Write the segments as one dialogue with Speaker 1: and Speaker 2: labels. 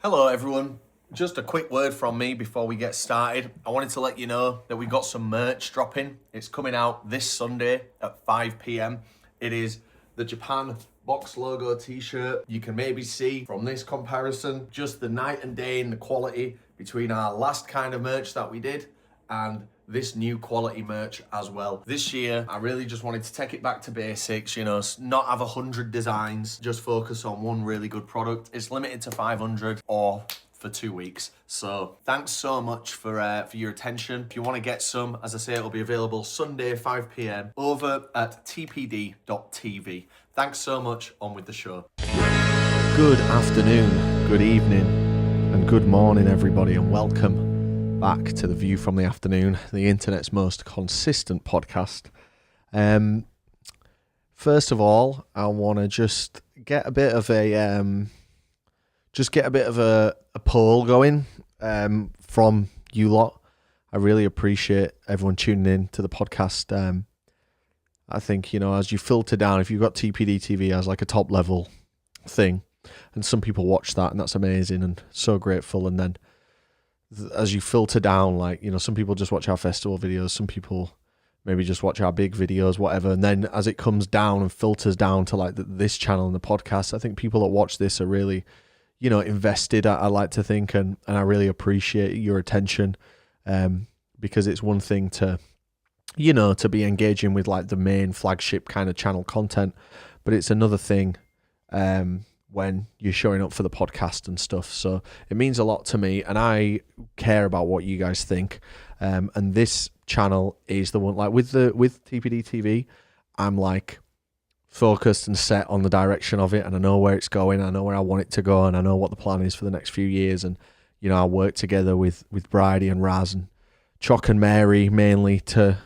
Speaker 1: Hello everyone, just a quick word from me before we get started. I wanted to let you know that we've got some merch dropping. It's coming out this Sunday at 5 p.m. It is the Japan box logo t-shirt. You can maybe see from this comparison just the night and day in the quality between our last kind of merch that we did and this new quality merch as well. This year, I really just wanted to take it back to basics, not have 100 designs, just focus on one really good product. It's limited to 500 or for 2 weeks. So thanks so much for your attention. If you want to get some, as I say, it'll be available Sunday, 5 p.m. over at TPD TV. Thanks so much. On with the show. Good afternoon, good evening, and good morning, everybody, and welcome back to The View from the Afternoon, the internet's most consistent podcast. First of all, I want to just get a bit of a poll going from you lot. I really appreciate everyone tuning in to the podcast. I think, as you filter down, if you've got TPD TV as like a top level thing, and some people watch that, and that's amazing and so grateful, and then as you filter down, some people just watch our festival videos, some people maybe just watch our big videos, whatever, and then as it comes down and filters down to this channel and the podcast, I think people that watch this are really, invested, I like to think, and I really appreciate your attention, because it's one thing to, to be engaging with the main flagship kind of channel content, but it's another thing when you're showing up for the podcast and stuff. So it means a lot to me, and I care about what you guys think. And this channel is the one, with TPD TV, I'm focused and set on the direction of it, and I know where it's going, I know where I want it to go, and I know what the plan is for the next few years. And I work together with Bridie and Raz and Chock and Mary mainly to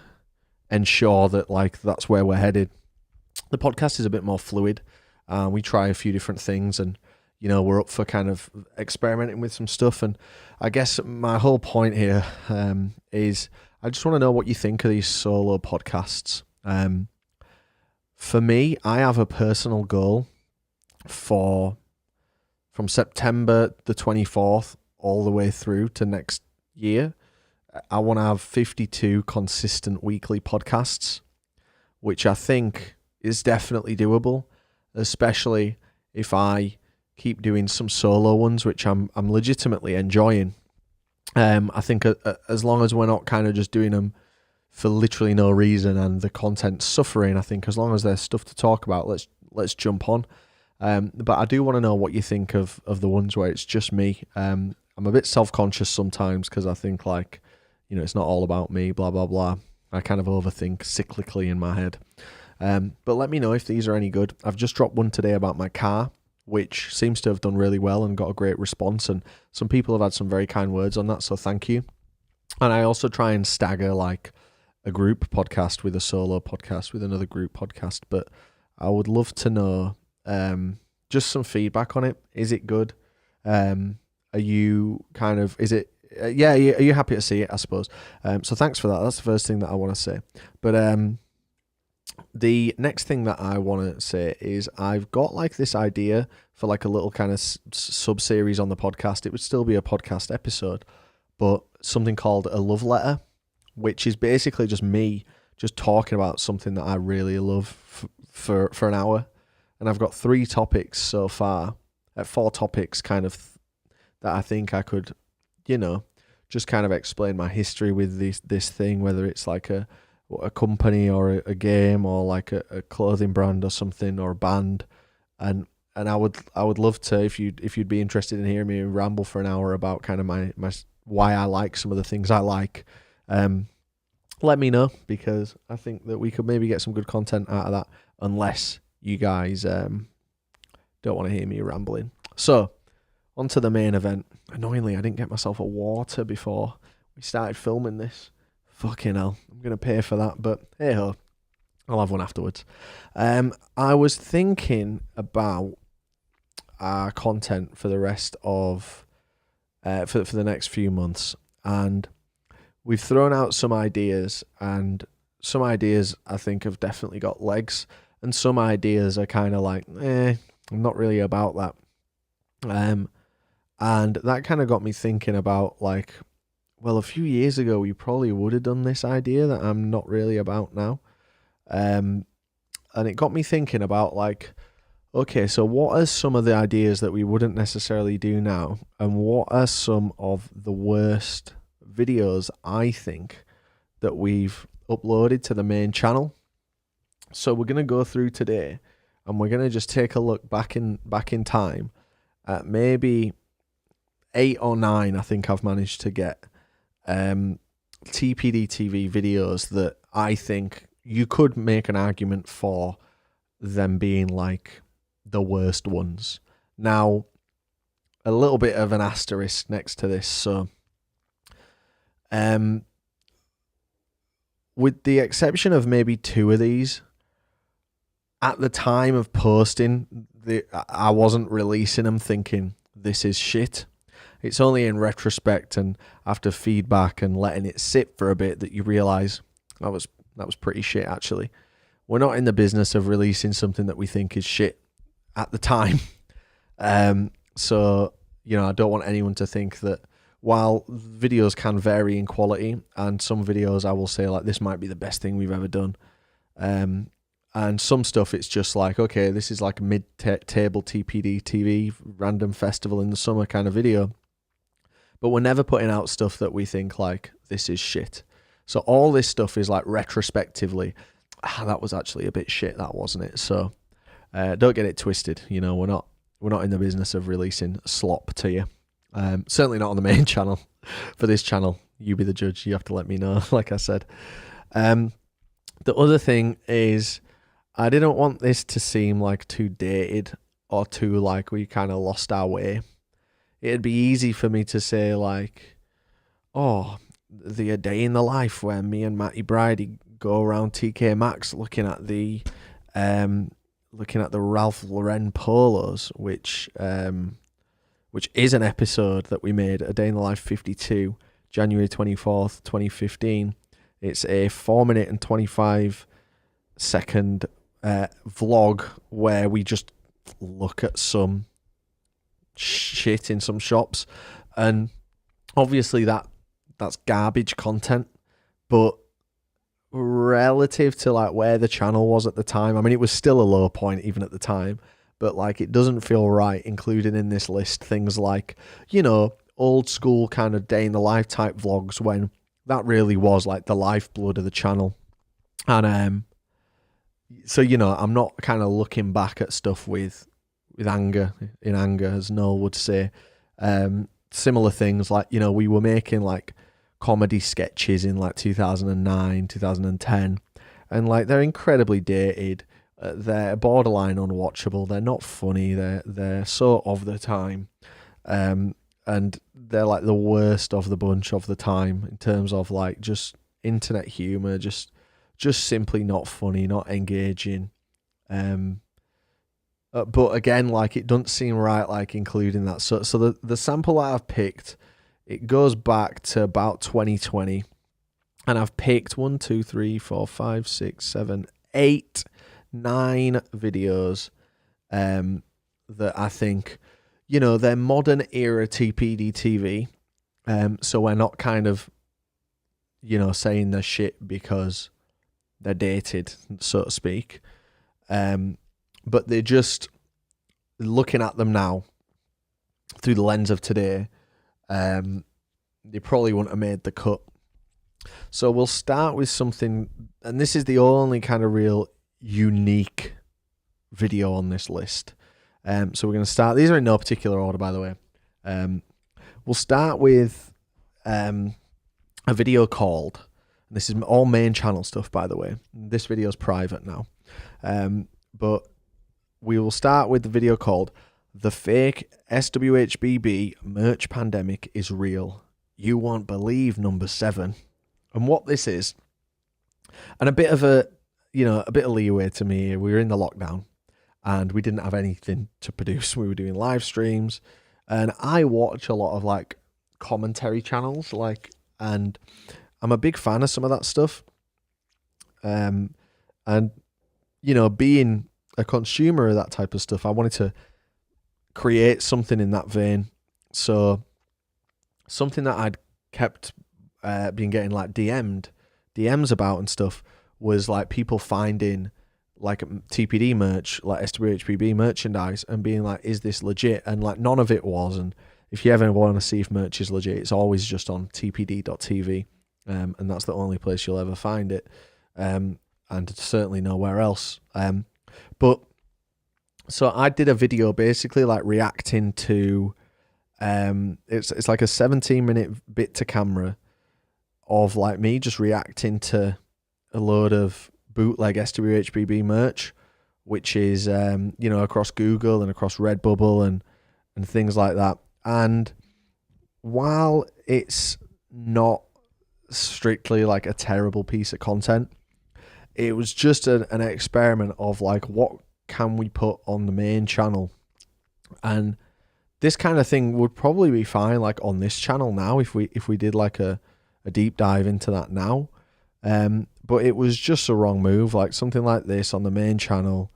Speaker 1: ensure that that's where we're headed. The podcast is a bit more fluid. We try a few different things, and we're up for kind of experimenting with some stuff. And I guess my whole point here is I just want to know what you think of these solo podcasts. For me, I have a personal goal from September the 24th all the way through to next year. I want to have 52 consistent weekly podcasts, which I think is definitely doable, especially if I keep doing some solo ones, which I'm legitimately enjoying. I think as long as we're not kind of just doing them for literally no reason and the content's suffering, I think as long as there's stuff to talk about, let's jump on. But I do want to know what you think of the ones where it's just me. I'm a bit self-conscious sometimes because I think it's not all about me, blah, blah, blah. I kind of overthink cyclically in my head. But let me know if these are any good. I've just dropped one today about my car, which seems to have done really well and got a great response. And some people have had some very kind words on that, so thank you. And I also try and stagger a group podcast with a solo podcast with another group podcast. But I would love to know just some feedback on it. Is it good? Are you kind of, is it, are you happy to see it, I suppose? So thanks for that. That's the first thing that I want to say. But the next thing that I want to say is I've got this idea for a little kind of sub-series on the podcast. It would still be a podcast episode, but something called a love letter, which is basically just me just talking about something that I really love for an hour. And I've got 3 topics so far, 4 topics kind of that I think I could, just kind of explain my history with this thing, whether it's a company or a game or a clothing brand or something or a band, and I would love to, if you'd be interested in hearing me ramble for an hour about kind of my why I like some of the things I like. Let me know, because I think that we could maybe get some good content out of that, unless you guys don't want to hear me rambling. So on to the main event. Annoyingly, I didn't get myself a water before we started filming this. Fucking hell, I'm going to pay for that, but hey ho, I'll have one afterwards. I was thinking about our content for the rest of, for the next few months, and we've thrown out some ideas, and some ideas I think have definitely got legs, and some ideas are kind of I'm not really about that. And that kind of got me thinking about like, well, a few years ago, we probably would have done this idea that I'm not really about now. And it got me thinking about like, okay, so what are some of the ideas that we wouldn't necessarily do now? And what are some of the worst videos I think that we've uploaded to the main channel? So we're going to go through today and we're going to just take a look back in time at maybe 8 or 9, I think I've managed to get TPD TV videos that I think you could make an argument for them being like the worst ones. Now, a little bit of an asterisk next to this. So, with the exception of maybe 2 of these, at the time of posting, I wasn't releasing them thinking this is shit. It's only in retrospect and after feedback and letting it sit for a bit that you realise that was pretty shit actually. We're not in the business of releasing something that we think is shit at the time. So, you know, I don't want anyone to think that while videos can vary in quality, and some videos I will say like this might be the best thing we've ever done. And some stuff it's just like, okay, this is like a mid-table TPD TV random festival in the summer kind of video. But we're never putting out stuff that we think like this is shit. So all this stuff is like retrospectively, that was actually a bit shit, that wasn't it? So don't get it twisted. You know, we're not in the business of releasing slop to you. Certainly not on the main channel. For this channel, you be the judge. You have to let me know, like I said. The other thing is, I didn't want this to seem like too dated or too like we kind of lost our way. It'd be easy for me to say like, oh, the A Day in the Life where me and Matty Bridie go around TK Maxx looking at the Ralph Lauren polos, which is an episode that we made, A Day in the Life 52, January 24th, 2015. It's a 4-minute and 25-second vlog where we just look at some shit in some shops, and obviously that's garbage content, but relative to like where the channel was at the time, I mean it was still a low point even at the time, but like it doesn't feel right including in this list things like, you know, old school kind of day in the life type vlogs when that really was like the lifeblood of the channel. And so, you know, I'm not kind of looking back at stuff with anger, as Noel would say. Similar things like, you know, we were making like comedy sketches in like 2009, 2010, and like they're incredibly dated. They're borderline unwatchable. They're not funny. They're so of the time, and they're like the worst of the bunch of the time in terms of like just internet humor, just simply not funny, not engaging. But again, like it doesn't seem right, like including that. So the sample that I've picked, it goes back to about 2020, and I've picked 1, 2, 3, 4, 5, 6, 7, 8, 9 videos, that I think, you know, they're modern era TPD TV. So we're not kind of, you know, saying they're shit because they're dated, so to speak. But they're just looking at them now through the lens of today. They probably wouldn't have made the cut. So we'll start with something, and this is the only kind of real unique video on this list. So we're going to start, these are in no particular order, by the way. We'll start with a video called, and this is all main channel stuff, by the way. This video is private now. But we will start with the video called The Fake SWHBB Merch Pandemic is Real. You Won't Believe number 7. And what this is, and a bit of leeway to me. We were in the lockdown and we didn't have anything to produce. We were doing live streams, and I watch a lot of like commentary channels, like, and I'm a big fan of some of that stuff. And you know, being a consumer of that type of stuff, I wanted to create something in that vein. So something that I'd kept been getting like DMs about and stuff was like people finding like TPD merch, like SWHBB merchandise, and being like, is this legit? And like none of it was. And if you ever want to see if merch is legit, it's always just on TPD.TV. And that's the only place you'll ever find it. And certainly nowhere else. But so I did a video basically like reacting to, it's like a 17-minute bit to camera of like me just reacting to a load of bootleg SWHBB merch, which is, across Google and across Redbubble and things like that. And while it's not strictly like a terrible piece of content, it was just an experiment of like, what can we put on the main channel? And this kind of thing would probably be fine like on this channel now if we did like a deep dive into that now. But it was just a wrong move. Like something like this on the main channel,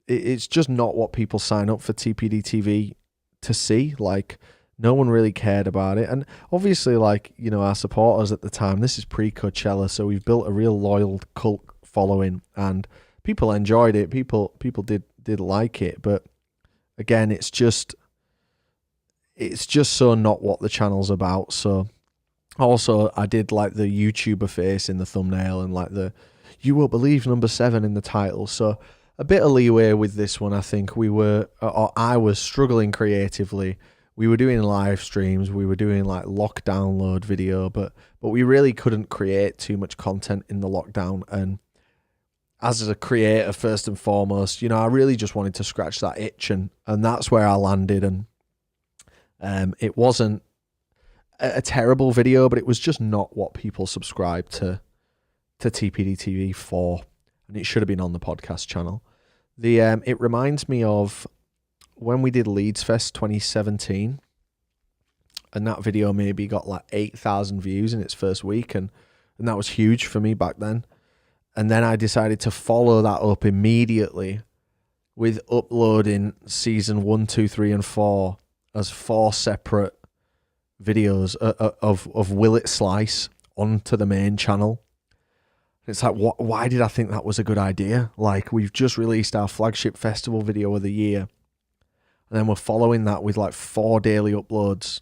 Speaker 1: it's just not what people sign up for TPD TV to see. Like no one really cared about it. And obviously, like, our supporters at the time, this is pre-Coachella, so we've built a real loyal cult following and people enjoyed it. People did like it. But again, it's just so not what the channel's about. So also I did like the YouTuber face in the thumbnail and like the "you will believe" number 7 in the title. So a bit of leeway with this one. I think I was struggling creatively. We were doing live streams, we were doing like lock download video, but we really couldn't create too much content in the lockdown. And as a creator, first and foremost, I really just wanted to scratch that itch, and that's where I landed. And it wasn't a terrible video, but it was just not what people subscribe to TPD TV for, and it should have been on the podcast channel. It reminds me of when we did Leeds Fest 2017, and that video maybe got like 8,000 views in its first week, and that was huge for me back then. And then I decided to follow that up immediately with uploading season 1, 2, 3, and 4 as 4 separate videos of Will It Slice onto the main channel. It's like, why did I think that was a good idea? Like, we've just released our flagship festival video of the year, and then we're following that with like 4 daily uploads,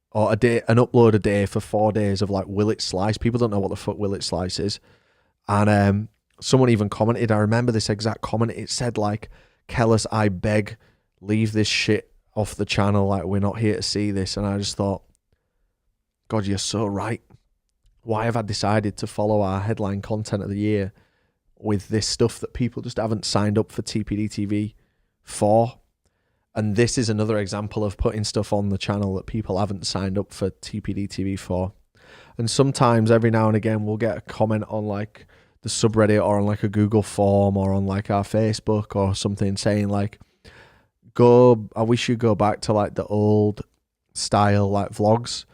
Speaker 1: or an upload a day for 4 days of like Will It Slice. People don't know what the fuck Will It Slice is. And someone even commented, I remember this exact comment, it said like, "Kellis, I beg, leave this shit off the channel, like we're not here to see this." And I just thought, God, you're so right. Why have I decided to follow our headline content of the year with this stuff that people just haven't signed up for TPD TV for? And this is another example of putting stuff on the channel that people haven't signed up for TPD TV for. And sometimes, every now and again, we'll get a comment on like the subreddit or on like a Google form or on like our Facebook or something saying like, I wish you go back to like the old style like vlogs,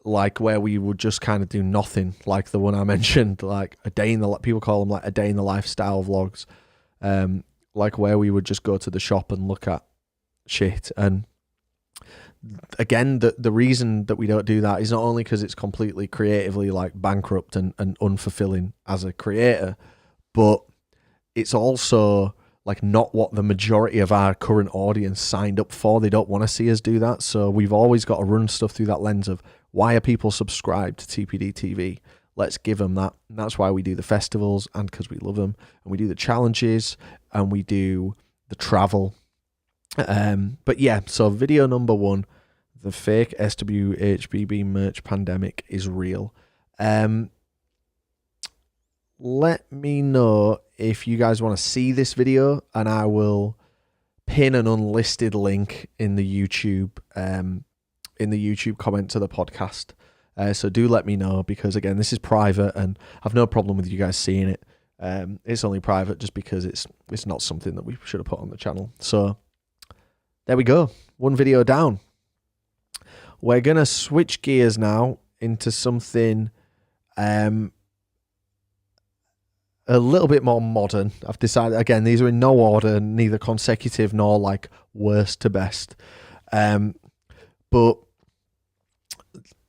Speaker 1: like where we would just kind of do nothing, like the one I mentioned, like people call them like a day in the lifestyle vlogs, like where we would just go to the shop and look at shit. And again, the reason that we don't do that is not only because it's completely creatively like bankrupt and unfulfilling as a creator, but it's also like not what the majority of our current audience signed up for. They don't want to see us do that. So we've always got to run stuff through that lens of, why are people subscribed to TPD TV? Let's give them that. And that's why we do the festivals, and because we love them, and we do the challenges, and we do the travel. But yeah, so video number 1, the fake SWHBB merch pandemic is real. Let me know if you guys want to see this video, and I will pin an unlisted link in the YouTube comment to the podcast. So do let me know, because again, this is private and I've no problem with you guys seeing it. It's only private just because it's not something that we should have put on the channel. So there we go. 1 video down. We're going to switch gears now into something a little bit more modern. I've decided, again, these are in no order, neither consecutive nor like worst to best. But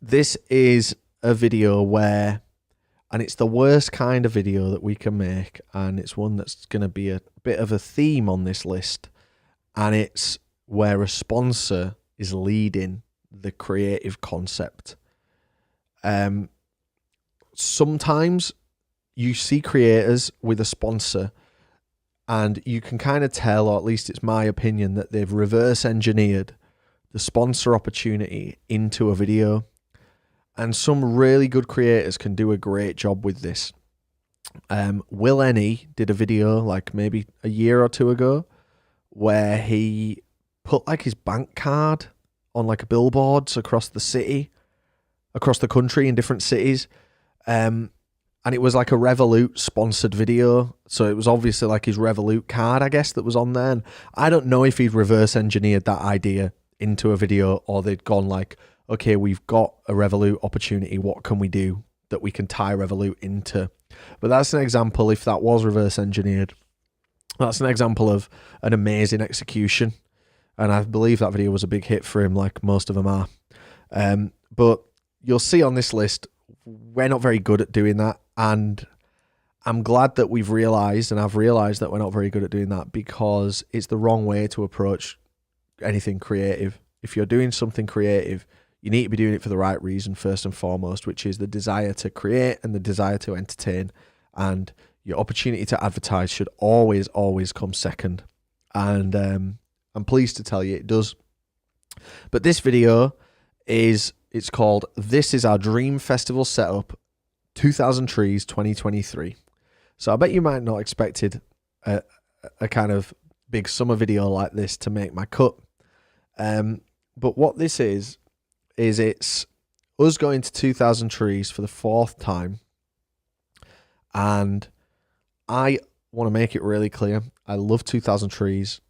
Speaker 1: this is a video where, and it's the worst kind of video that we can make, and it's one that's going to be a bit of a theme on this list, and it's where a sponsor is leading the creative concept. Sometimes you see creators with a sponsor and you can kind of tell, or at least it's my opinion, that they've reverse engineered the sponsor opportunity into a video. And some really good creators can do a great job with this. Will Any did a video like maybe a year or two ago where he put like his bank card on like billboards across the country in different cities. And it was like a Revolut sponsored video. So it was obviously like his Revolut card, I guess, that was on there. And I don't know if he'd reverse engineered that idea into a video, or they'd gone like, okay, we've got a Revolut opportunity. What can we do that we can tie Revolut into? But that's an example, if that was reverse engineered, that's an example of an amazing execution. And I believe that video was a big hit for him, like most of them are. But you'll see on this list, we're not very good at doing that. And I'm glad that we've realized, and I've realized that we're not very good at doing that, because it's the wrong way to approach anything creative. If you're doing something creative, you need to be doing it for the right reason, first and foremost, which is the desire to create and the desire to entertain. And your opportunity to advertise should always, always come second. And I'm pleased to tell you it does. But this video it's called This Is Our Dream Festival Setup 2000 Trees 2023. So I bet you might not expected a kind of big summer video like this to make my cut. But what this is it's us going to 2000 Trees for the 4th time. And I want to make it really clear. I love 2000 Trees.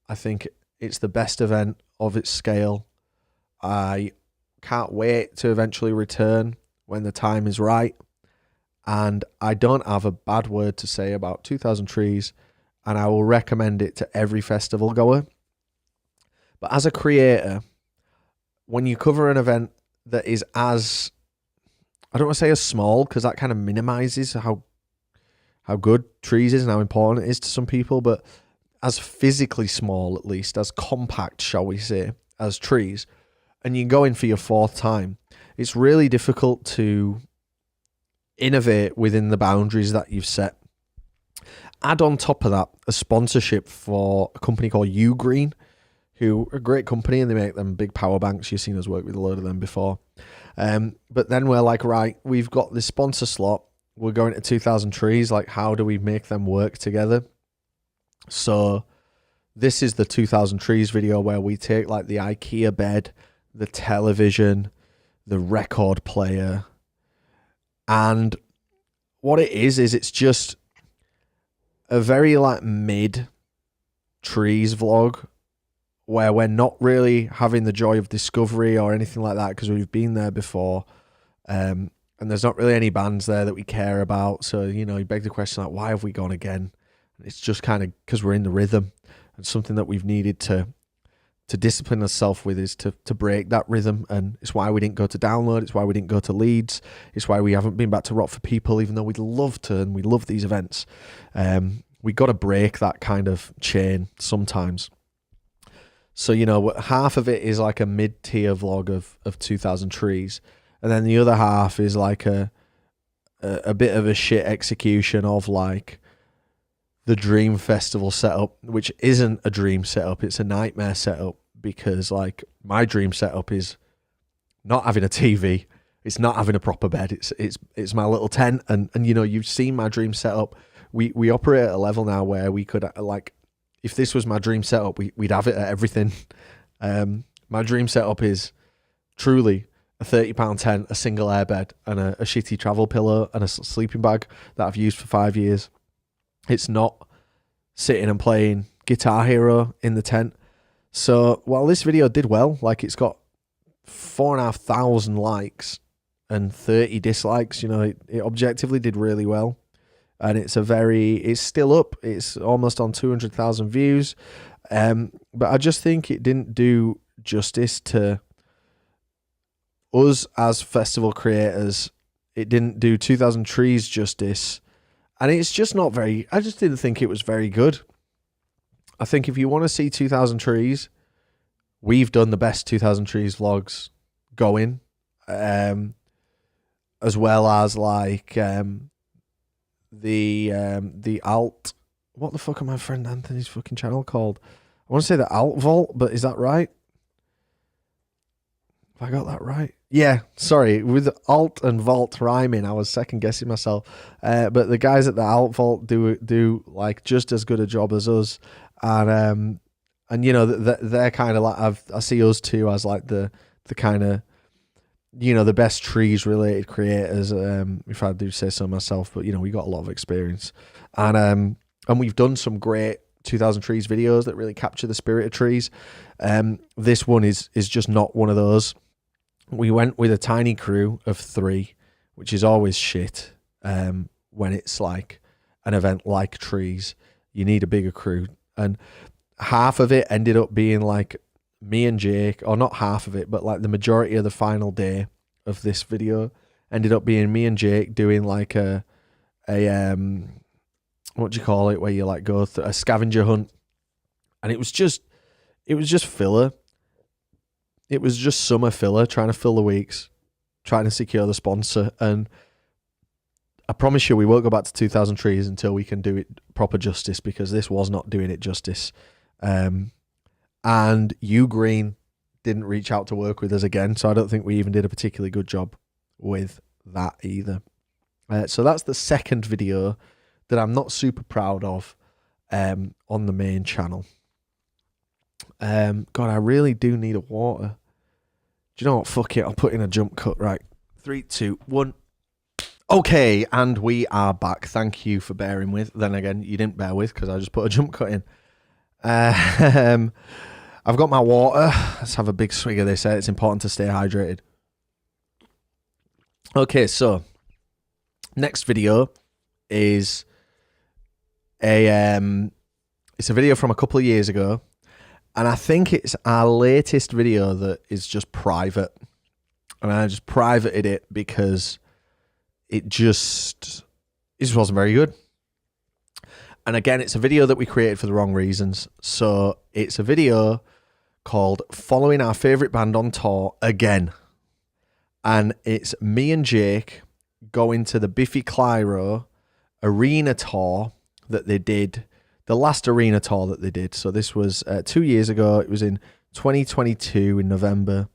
Speaker 1: I think it's the best event of its scale. I can't wait to eventually return when the time is right. And I don't have a bad word to say about 2000 Trees, and I will recommend it to every festival goer. But as a creator, when you cover an event that is as, I don't want to say as small, because that kind of minimizes how good Trees is and how important it is to some people, but as physically small, at least, as compact, shall we say, as Trees, and you go in for your 4th time, it's really difficult to innovate within the boundaries that you've set. Add on top of that a sponsorship for a company called Ugreen, who are a great company, and they make them big power banks. You've seen us work with a load of them before. But then we're like, right, we've got this sponsor slot. We're going to 2000 Trees. Like, how do we make them work together? So this is the 2000 Trees video where we take like the IKEA bed, the television, the record player, and what it is it's just a very like mid Trees vlog where we're not really having the joy of discovery or anything like that, because we've been there before, and there's not really any bands there that we care about. So, you know, you beg the question, like, why have we gone again? It's just kind of because we're in the rhythm, and something that we've needed to discipline ourselves with is to break that rhythm. And it's why we didn't go to Download. It's why we didn't go to Leeds. It's why we haven't been back to Rock for People, even though we'd love to, and we love these events. We got to break that kind of chain sometimes. So, you know, half of it is like a mid-tier vlog of 2000 Trees. And then the other half is like a bit of a shit execution of like the dream festival setup, which isn't a dream setup. It's a nightmare setup, because like my dream setup is not having a TV. It's not having a proper bed. It's my little tent. And you know, you've seen my dream setup. We operate at a level now where we could, like, if this was my dream setup, we'd have it at everything. My dream setup is truly a £30 tent, a single airbed, and a shitty travel pillow and a sleeping bag that I've used for 5 years. It's not sitting and playing Guitar Hero in the tent. So while this video did well, like it's got 4,500 likes and 30 dislikes, you know, it objectively did really well. And it's still up. It's almost on 200,000 views. But I just think it didn't do justice to us as festival creators. It didn't do 2000 Trees justice. And it's just not very... I just didn't think it was very good. I think if you want to see 2000 Trees, we've done the best 2000 Trees vlogs going. As well as like the alt... What the fuck am my friend Anthony's fucking channel called? I want to say the Alt Vault, but is that right? Have I got that right? Yeah, sorry. With alt and vault rhyming, I was second guessing myself. But the guys at the Alt Vault do like just as good a job as us, and you know they're kind of like I see us two as like the kind of, you know, the best trees related creators. If I do say so myself, but you know we got a lot of experience, and we've done some great 2000 Trees videos that really capture the spirit of trees. This one is just not one of those. We went with a tiny crew of 3, which is always shit when it's like an event like Trees. You need a bigger crew. And half of it ended up being like me and Jake, or not half of it, but like the majority of the final day of this video ended up being me and Jake doing like a what do you call it, where you like go through a scavenger hunt. And it was just filler. It was just summer filler, trying to fill the weeks, trying to secure the sponsor. And I promise you, we won't go back to 2000 Trees until we can do it proper justice, because this was not doing it justice. And U Green didn't reach out to work with us again, so I don't think we even did a particularly good job with that either. So that's the second video that I'm not super proud of on the main channel. God, I really do need a water. Do you know what? Fuck it. I'll put in a jump cut. Right. 3, 2, 1. Okay, and we are back. Thank you for bearing with. Then again, you didn't bear with because I just put a jump cut in. I've got my water. Let's have a big swig of this. It's important to stay hydrated. Okay, so next video is it's a video from a couple of years ago. And I think it's our latest video that is just private. And I just privated it because it just wasn't very good. And again, it's a video that we created for the wrong reasons. So it's a video called Following Our Favourite Band on Tour Again. And it's me and Jake going to the Biffy Clyro arena tour that they did. The last arena tour that they did. So this was 2 years ago. It was in 2022 in November.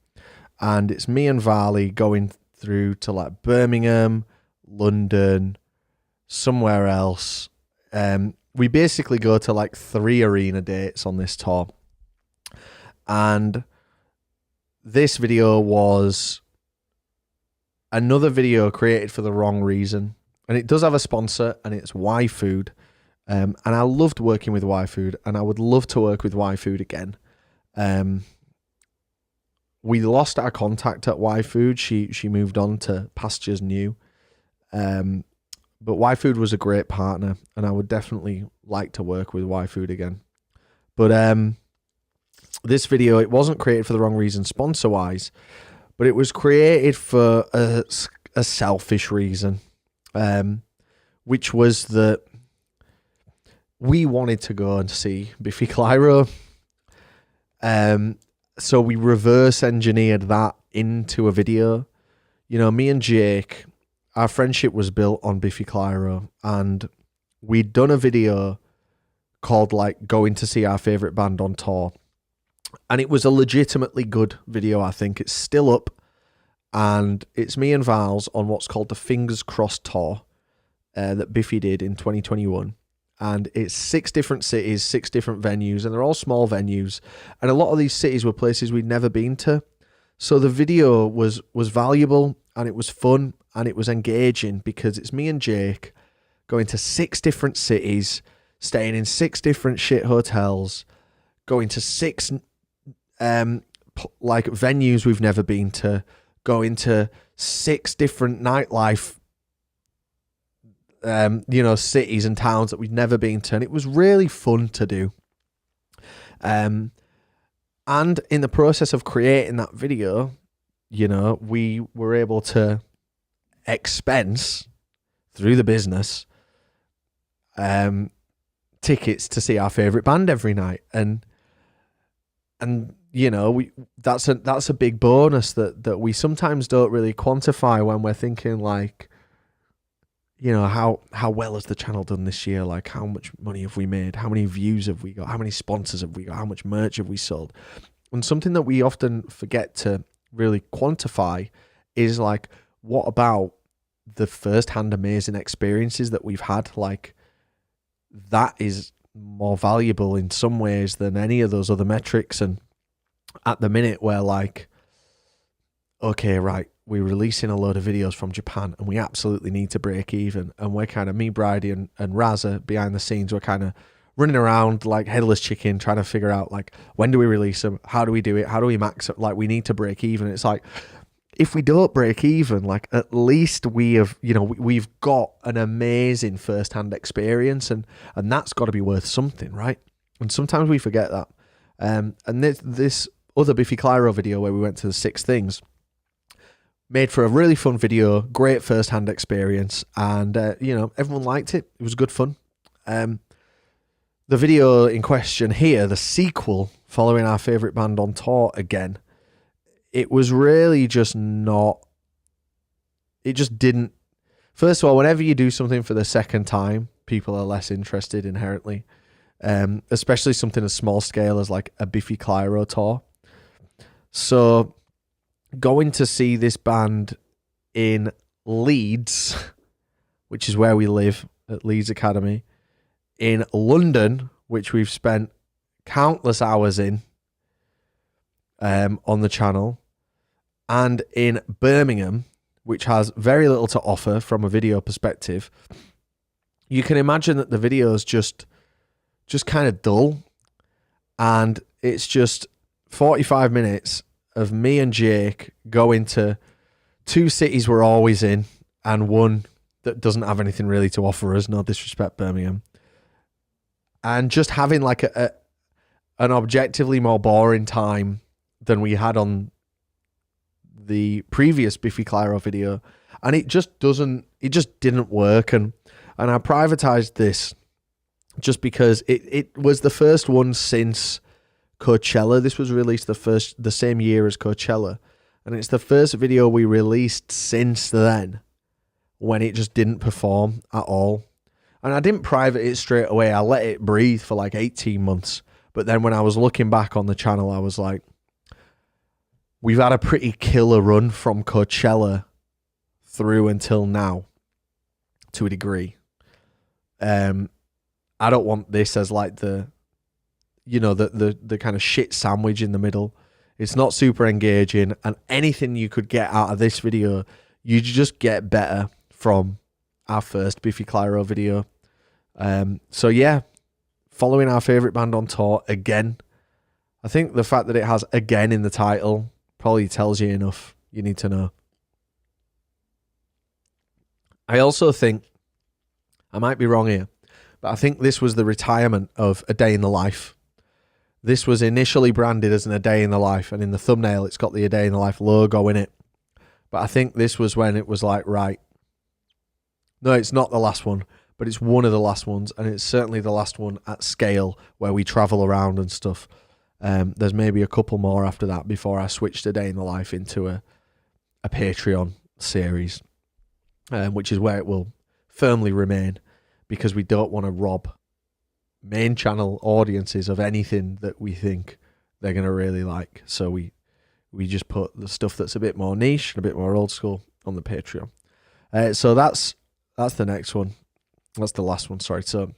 Speaker 1: And it's me and Varley going through to like Birmingham, London, somewhere else. We basically go to like 3 arena dates on this tour. And this video was another video created for the wrong reason. And it does have a sponsor, and it's Y Food. And I loved working with Y Food, and I would love to work with Y Food again. We lost our contact at Y Food. She moved on to pastures new. But Y Food was a great partner, and I would definitely like to work with Y Food again. But this video, it wasn't created for the wrong reason sponsor-wise, but it was created for a selfish reason, which was that we wanted to go and see Biffy Clyro. So we reverse engineered that into a video. You know, me and Jake, our friendship was built on Biffy Clyro, and we'd done a video called like Going to See Our Favourite Band on Tour. And it was a legitimately good video, I think. It's still up, and it's me and Vals on what's called the Fingers Crossed Tour that Biffy did in 2021. And it's 6 different cities, 6 different venues, and they're all small venues. And a lot of these cities were places we'd never been to. So the video was valuable, and it was fun, and it was engaging, because it's me and Jake going to 6 different cities, staying in 6 different shit hotels, going to 6 like venues we've never been to, going to 6 different nightlife you know, cities and towns that we'd never been to, and it was really fun to do. And in the process of creating that video, you know, we were able to expense through the business tickets to see our favorite band every night, and you know, that's a big bonus that we sometimes don't really quantify when we're thinking, like, you know, how well has the channel done this year? Like, how much money have we made? How many views have we got? How many sponsors have we got? How much merch have we sold? And something that we often forget to really quantify is, like, what about the first-hand amazing experiences that we've had? Like, that is more valuable in some ways than any of those other metrics. And at the minute, we're like, okay, right, we're releasing a load of videos from Japan and we absolutely need to break even. And we're kind of, me, Bridie and Raz are behind the scenes. We're kind of running around like headless chicken, trying to figure out, like, when do we release them? How do we do it? How do we max it? Like, we need to break even. It's like, if we don't break even, like, at least we have, you know, we've got an amazing first-hand experience, and that's got to be worth something, right? And sometimes we forget that. And this other Biffy Clyro video where we went to the 6 things made for a really fun video, great first-hand experience, and you know, everyone liked it. It was good fun. The video in question here, the sequel, following our favourite band on tour again, it was really just not, it just didn't, first of all, whenever you do something for the second time, people are less interested inherently, especially something as small scale as like a Biffy Clyro tour. So going to see this band in Leeds, which is where we live, at Leeds Academy, in London, which we've spent countless hours in on the channel, and in Birmingham, which has very little to offer from a video perspective, you can imagine that the video is just kind of dull, and it's just 45 minutes of me and Jake going to 2 cities we're always in, and one that doesn't have anything really to offer us, no disrespect, Birmingham, and just having like an objectively more boring time than we had on the previous Biffy Clyro video. And it just didn't work. And I privatized this just because it was the first one since Coachella. This was released the same year as Coachella, and it's the first video we released since then when it just didn't perform at all. And I didn't private it straight away. I let it breathe for like 18 months. But then when I was looking back on the channel, I was like, we've had a pretty killer run from Coachella through until now, to a degree. I don't want this as like the kind of shit sandwich in the middle. It's not super engaging, and anything you could get out of this video, you just get better from our first Biffy Clyro video. So yeah, following our favourite band on tour again. I think the fact that it has again in the title probably tells you enough you need to know. I also think, I might be wrong here, but I think this was the retirement of A Day in the Life. This was initially branded as an A Day in the Life, and in the thumbnail it's got the A Day in the Life logo in it. But I think this was when it was like, right, no, it's not the last one, but it's one of the last ones, and it's certainly the last one at scale where we travel around and stuff. There's maybe a couple more after that before I switched A Day in the Life into a Patreon series, which is where it will firmly remain, because we don't want to rob main channel audiences of anything that we think they're going to really like. So we just put the stuff that's a bit more niche and a bit more old school on the Patreon. So that's the next one. That's the last one, sorry. So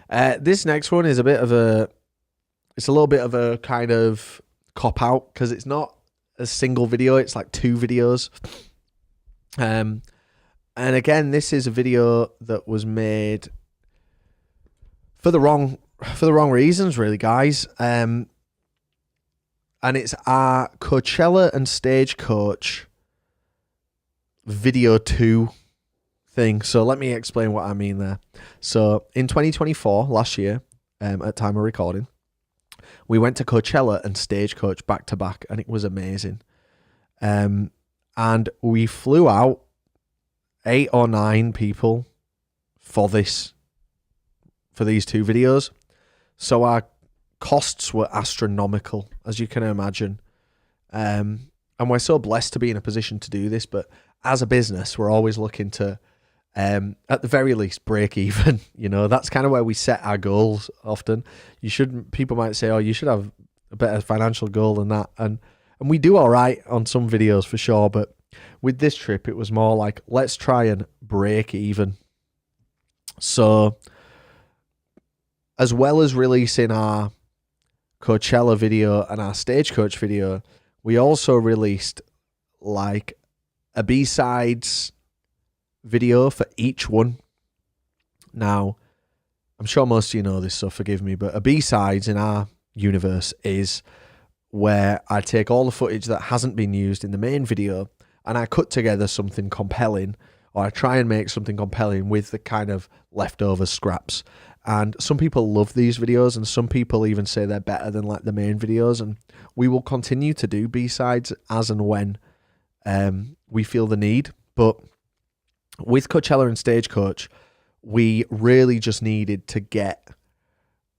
Speaker 1: this next one is it's a little bit of a kind of cop out, because it's not a single video, it's like 2 videos. And again, this is a video that was made for the wrong reasons, really, guys. And it's our Coachella and Stagecoach video 2 thing. So let me explain what I mean there. So in 2024, last year, at time of recording, We went to Coachella and Stagecoach back to back, and it was amazing. And we flew out 8 or 9 people for these 2 videos. So our costs were astronomical, as you can imagine. And we're so blessed to be in a position to do this, but as a business, we're always looking to, at the very least, break even. You know, that's kind of where we set our goals often. People might say, oh, you should have a better financial goal than that. And we do all right on some videos for sure, but with this trip, it was more like, let's try and break even. So as well as releasing our Coachella video and our Stagecoach video, we also released like a B-sides video for each one. Now, I'm sure most of you know this, so forgive me, but a B-sides in our universe is where I take all the footage that hasn't been used in the main video and I cut together something compelling, or I try and make something compelling with the kind of leftover scraps. And some people love these videos, and some people even say they're better than like the main videos, and we will continue to do B-sides as and when we feel the need. But with Coachella and Stagecoach, we really just needed to get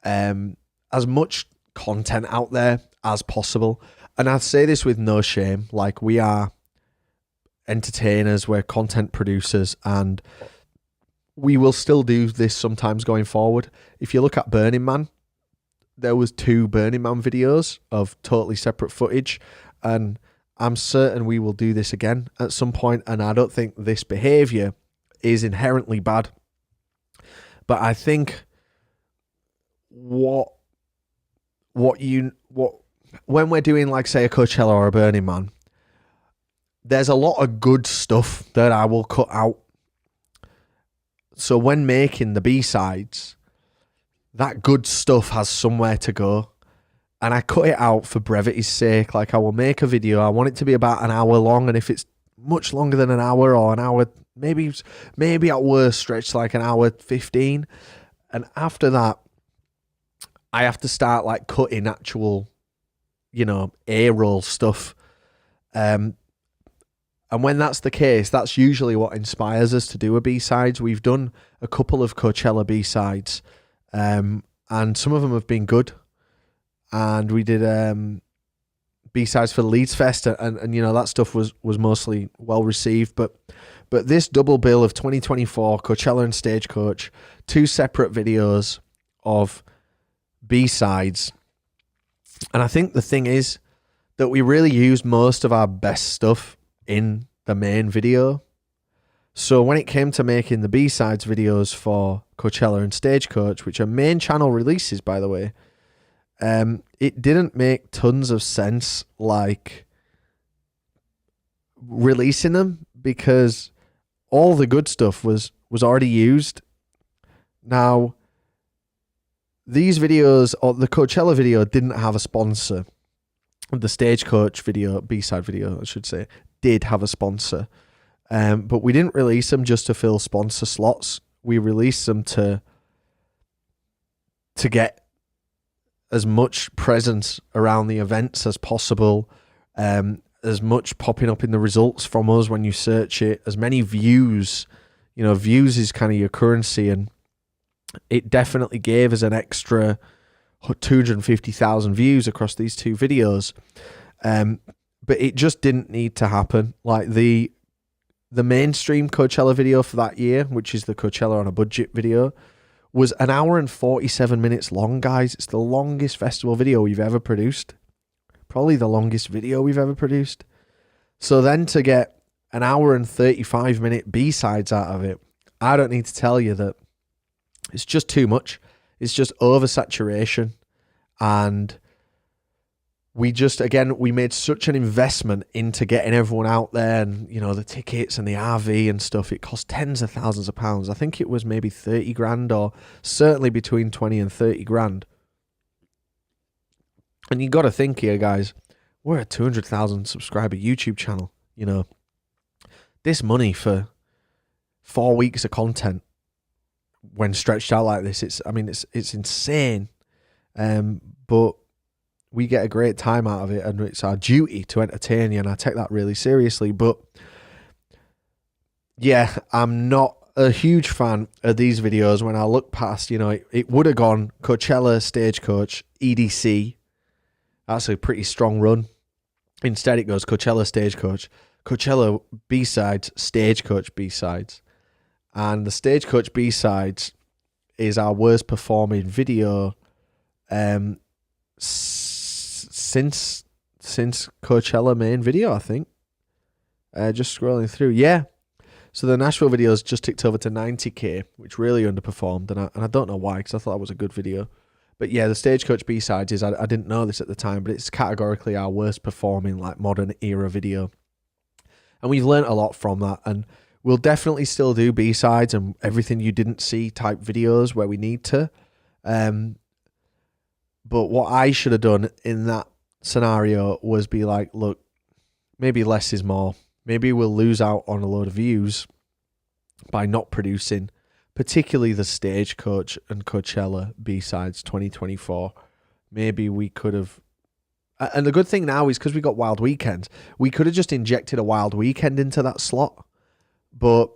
Speaker 1: as much content out there as possible. And I say this with no shame, like we are entertainers, we're content producers, and we will still do this sometimes going forward. If you look at Burning Man, there was 2 Burning Man videos of totally separate footage, and I'm certain we will do this again at some point, and I don't think this behavior is inherently bad. But I think when we're doing like say a Coachella or a Burning Man, there's a lot of good stuff that I will cut out. So when making the B-sides, that good stuff has somewhere to go. And I cut it out for brevity's sake. Like I will make a video, I want it to be about an hour long, and if it's much longer than an hour or an hour, maybe at worst stretch like an hour 15. And after that, I have to start like cutting actual, A-roll stuff. And when that's the case, that's usually what inspires us to do a B-sides. We've done a couple of Coachella B-sides, and some of them have been good. And we did B-sides for Leeds Fest, and that stuff was mostly well received. But this double bill of 2024, Coachella and Stagecoach, 2 separate videos of B-sides. And I think the thing is that we really used most of our best stuff in the main video. So when it came to making the B-sides videos for Coachella and Stagecoach, which are main channel releases, by the way, it didn't make tons of sense like releasing them because all the good stuff was already used. Now, these videos, or the Coachella video, didn't have a sponsor. The Stagecoach video, B-side video, I should say, did have a sponsor. But we didn't release them just to fill sponsor slots. We released them to get as much presence around the events as possible, as much popping up in the results from us when you search it, as many views. Views is kind of your currency, and it definitely gave us an extra 250,000 views across these 2 videos. But it just didn't need to happen. Like the mainstream Coachella video for that year, which is the Coachella on a budget video, was 1 hour and 47 minutes long, guys. It's the longest festival video we've ever produced. Probably the longest video we've ever produced. So then to get 1 hour and 35 minute B-sides out of it, I don't need to tell you that it's just too much. It's just oversaturation. And we made such an investment into getting everyone out there, and, the tickets and the RV and stuff. It cost tens of thousands of pounds. I think it was maybe 30 grand, or certainly between 20 and 30 grand. And you got to think here, guys, we're a 200,000 subscriber YouTube channel. This money for 4 weeks of content, when stretched out like this, it's insane. But we get a great time out of it, and it's our duty to entertain you, and I take that really seriously. But yeah, I'm not a huge fan of these videos. When I look past, it would have gone Coachella, Stagecoach, EDC. That's a pretty strong run. Instead, it goes Coachella, Stagecoach, Coachella B-sides, Stagecoach B-sides. And the Stagecoach B-sides is our worst performing video since Coachella main video, I think. Just scrolling through. Yeah. So the Nashville videos just ticked over to 90k, which really underperformed. And I don't know why, because I thought that was a good video. But yeah, the Stagecoach B-sides is, I didn't know this at the time, but it's categorically our worst performing, like, modern era video. And we've learnt a lot from that. And we'll definitely still do B-sides and everything you didn't see type videos where we need to. But what I should have done in that scenario was be like, look, maybe less is more. Maybe we'll lose out on a load of views by not producing, particularly the Stagecoach and Coachella B-sides 2024. Maybe we could have... And the good thing now is because we got Wild Weekend, we could have just injected a Wild Weekend into that slot. But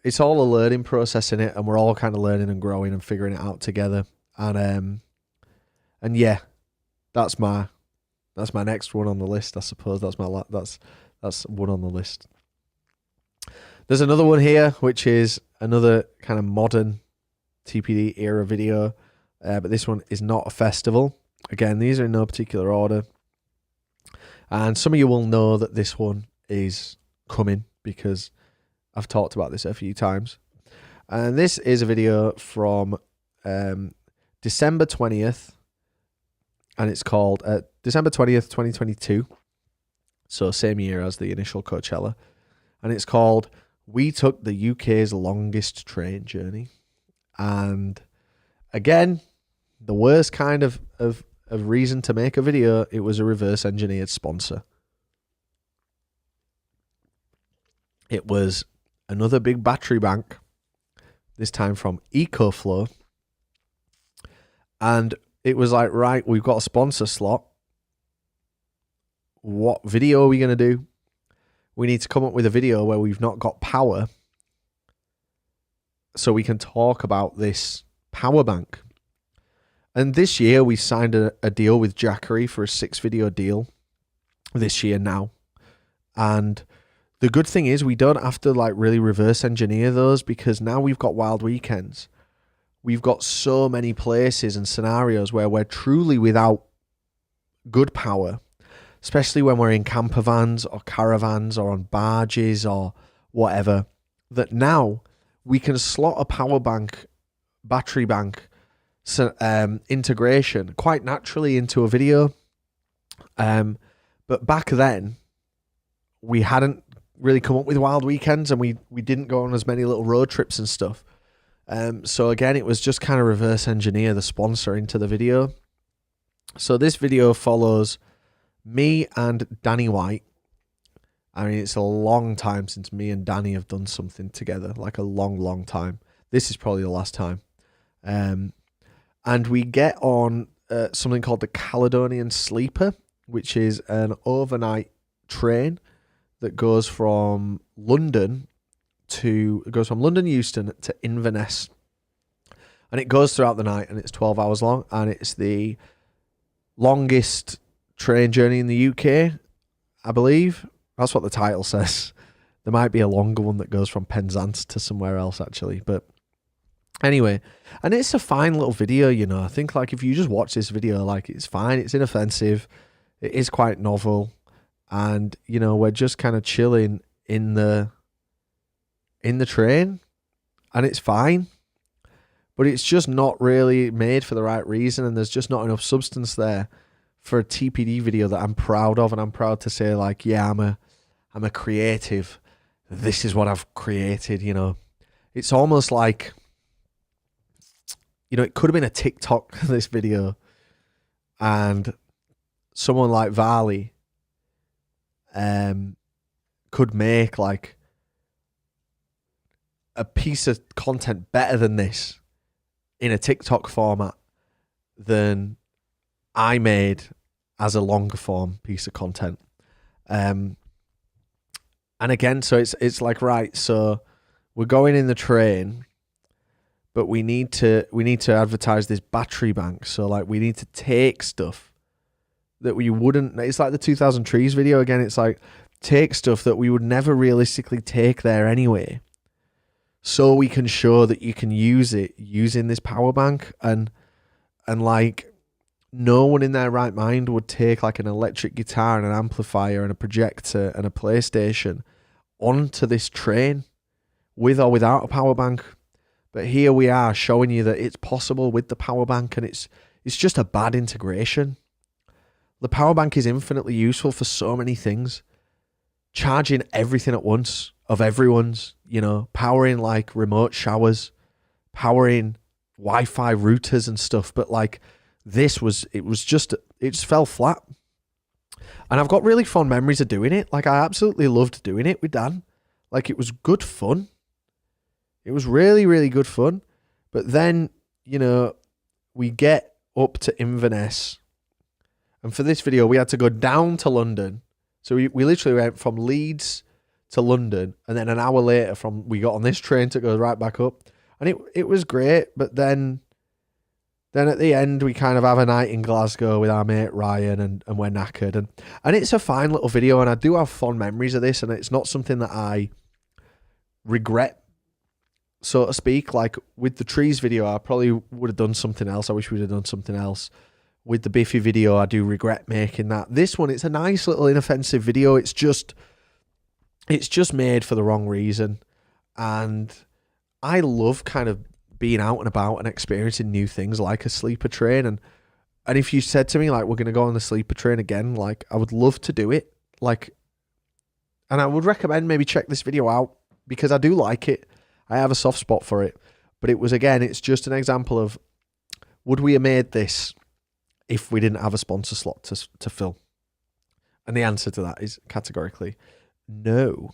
Speaker 1: it's all a learning process in it, and we're all kind of learning and growing and figuring it out together. And yeah, that's my next one on the list. I suppose that's one on the list. There's another one here, which is another kind of modern TPD era video, but this one is not a festival. Again, these are in no particular order, and some of you will know that this one is coming because I've talked about this a few times. And this is a video from December 20th, and it's called December 20th, 2022. So same year as the initial Coachella. And it's called We Took the UK's Longest Train Journey. And again, the worst kind of reason to make a video, it was a reverse engineered sponsor. It was another big battery bank, this time from EcoFlow. And it was like, right, we've got a sponsor slot. What video are we going to do? We need to come up with a video where we've not got power so we can talk about this power bank. And this year we signed a deal with Jackery for a 6-video deal this year now. And the good thing is we don't have to like really reverse engineer those, because now we've got Wild Weekends. We've got so many places and scenarios where we're truly without good power, especially when we're in camper vans or caravans or on barges or whatever, that now we can slot a power bank, battery bank integration quite naturally into a video. But back then, we hadn't really come up with Wild Weekends, and we didn't go on as many little road trips and stuff. So again, it was just kind of reverse engineer the sponsor into the video. So this video follows me and Danny White. I mean, it's a long time since me and Danny have done something together, like a long, long time. This is probably the last time. And we get on something called the Caledonian Sleeper, which is an overnight train that goes from London Euston to Inverness. And it goes throughout the night, and it's 12 hours long, and it's the longest train journey in the UK, I believe. That's what the title says. There might be a longer one that goes from Penzance to somewhere else, actually. But anyway, and it's a fine little video, you know. I think, like, if you just watch this video, like, it's fine. It's inoffensive. It is quite novel. And, you know, we're just kind of chilling in the train, and it's fine. But it's just not really made for the right reason, and there's just not enough substance there for a TPD video that I'm proud of, and I'm proud to say, like, yeah, I'm a creative. This is what I've created, you know. It's almost like, you know, it could have been a TikTok, this video, and someone like Varley could make, like, a piece of content better than this in a TikTok format than I made as a longer form piece of content. And again, so it's like, right, so we're going in the train, but we need to advertise this battery bank. So like we need to take stuff that we wouldn't, it's like the 2000 trees video again. It's like take stuff that we would never realistically take there anyway, so we can show that you can use it using this power bank. And like no one in their right mind would take like an electric guitar and an amplifier and a projector and a PlayStation onto this train with or without a power bank. But here we are showing you that it's possible with the power bank, and it's just a bad integration. The power bank is infinitely useful for so many things. Charging everything at once of everyone's, powering like remote showers, powering Wi-Fi routers and stuff. But like it just fell flat. And I've got really fond memories of doing it. Like I absolutely loved doing it with Dan. Like it was good fun. It was really, really good fun. But then, we get up to Inverness. And for this video, we had to go down to London. So we literally went from Leeds to London. And then an hour later we got on this train to go right back up. And it was great. But then at the end, we kind of have a night in Glasgow with our mate Ryan, and we're knackered. And it's a fine little video. And I do have fond memories of this. And it's not something that I regret, so to speak. Like with the trees video, I probably would have done something else. I wish we'd have done something else. With the Biffy video, I do regret making that. This one, it's a nice little inoffensive video. It's just made for the wrong reason. And I love kind of being out and about and experiencing new things like a sleeper train. And if you said to me, like, we're going to go on the sleeper train again, like, I would love to do it. Like, and I would recommend maybe check this video out because I do like it. I have a soft spot for it. But it's just an example of, would we have made this if we didn't have a sponsor slot to fill? And the answer to that is categorically no.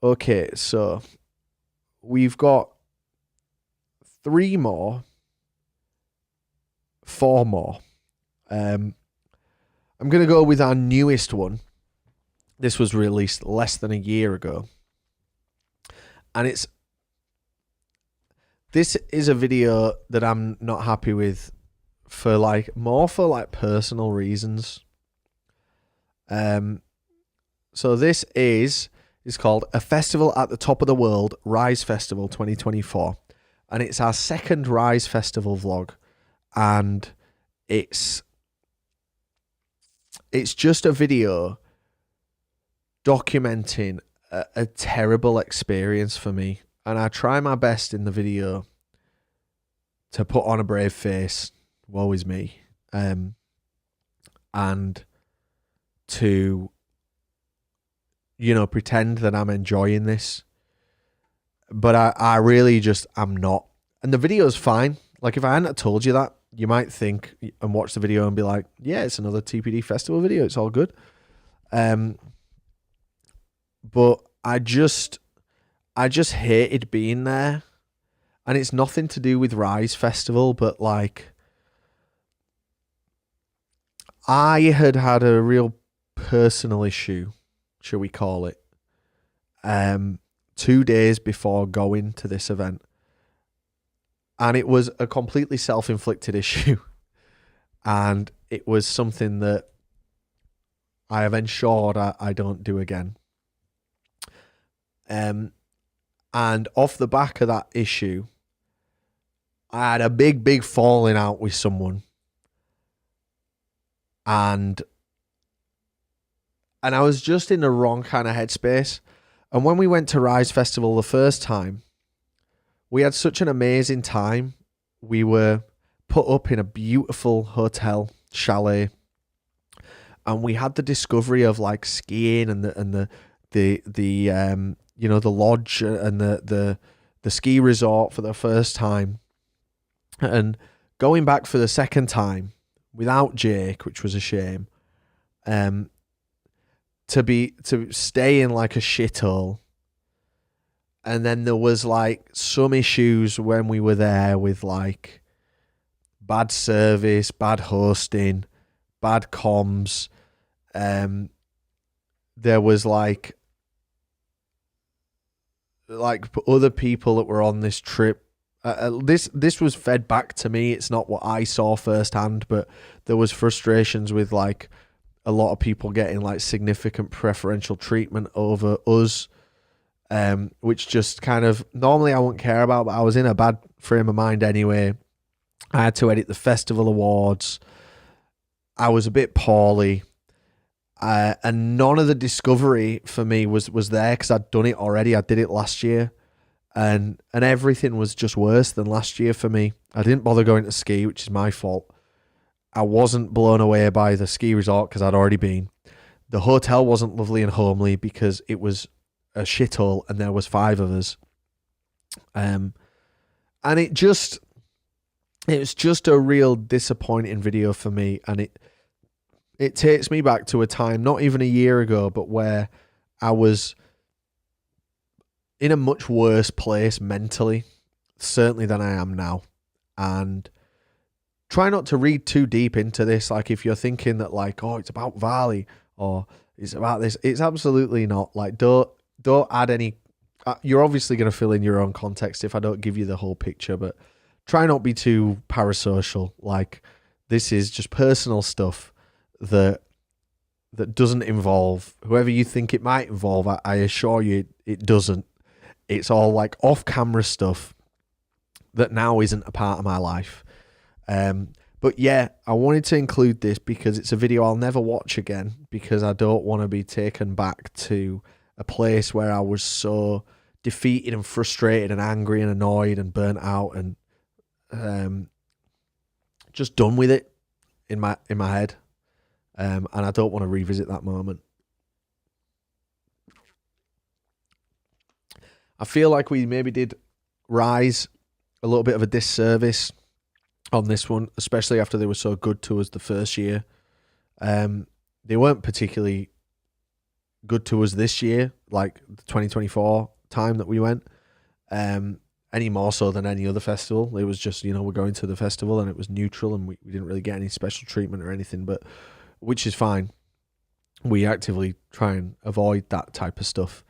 Speaker 1: Okay, so we've got 4 more. I'm going to go with our newest one. This was released less than a year ago. And this is a video that I'm not happy with for personal reasons. So this is called A Festival at the Top of the World, Rise Festival 2024. And it's our second Rise Festival vlog. And it's just a video documenting a terrible experience for me. And I try my best in the video to put on a brave face, woe is me, and to, pretend that I'm enjoying this. But I really just am not. And the video's fine. Like, if I hadn't told you that, you might think and watch the video and be like, yeah, it's another TPD festival video. It's all good. But I just hated being there. And it's nothing to do with Rise Festival, but like, I had a real personal issue, shall we call it, 2 days before going to this event. And it was a completely self-inflicted issue. And it was something that I have ensured I don't do again. And off the back of that issue, I had a big falling out with someone. And I was just in the wrong kind of headspace. And when we went to Rise Festival the first time, we had such an amazing time. We were put up in a beautiful hotel chalet, and we had the discovery of like skiing and the lodge and the ski resort for the first time, and going back for the second time without Jake, which was a shame, to stay in like a shithole. And then there was like some issues when we were there with like bad service, bad hosting, bad comms. There was like other people that were on this trip. This was fed back to me. It's not what I saw firsthand, but there was frustrations with like a lot of people getting like significant preferential treatment over us, which just kind of normally I wouldn't care about, but I was in a bad frame of mind anyway. I had to edit the festival awards. I was a bit poorly. And none of the discovery for me was there because I'd done it already. I did it last year, and everything was just worse than last year for me. I didn't bother going to ski, which is my fault. I wasn't blown away by the ski resort because I'd already been. The hotel wasn't lovely and homely because it was a shithole and there was 5 of us. And it was just a real disappointing video for me, and it takes me back to a time, not even a year ago, but where I was in a much worse place mentally, certainly than I am now. And try not to read too deep into this. Like if you're thinking that like, oh, it's about Varley or it's about this, it's absolutely not. Like don't add any, you're obviously going to fill in your own context if I don't give you the whole picture, but try not be too parasocial. Like this is just personal stuff that doesn't involve whoever you think it might involve. I assure you it doesn't. It's all like off-camera stuff that now isn't a part of my life. But yeah, I wanted to include this because it's a video I'll never watch again, because I don't want to be taken back to a place where I was so defeated and frustrated and angry and annoyed and burnt out and just done with it in my head. And I don't want to revisit that moment. I feel like we maybe did Rise a little bit of a disservice on this one, especially after they were so good to us the first year. They weren't particularly good to us this year, like the 2024 time that we went, any more so than any other festival. It was just, we're going to the festival and it was neutral and we didn't really get any special treatment or anything, but which is fine. We actively try and avoid that type of stuff.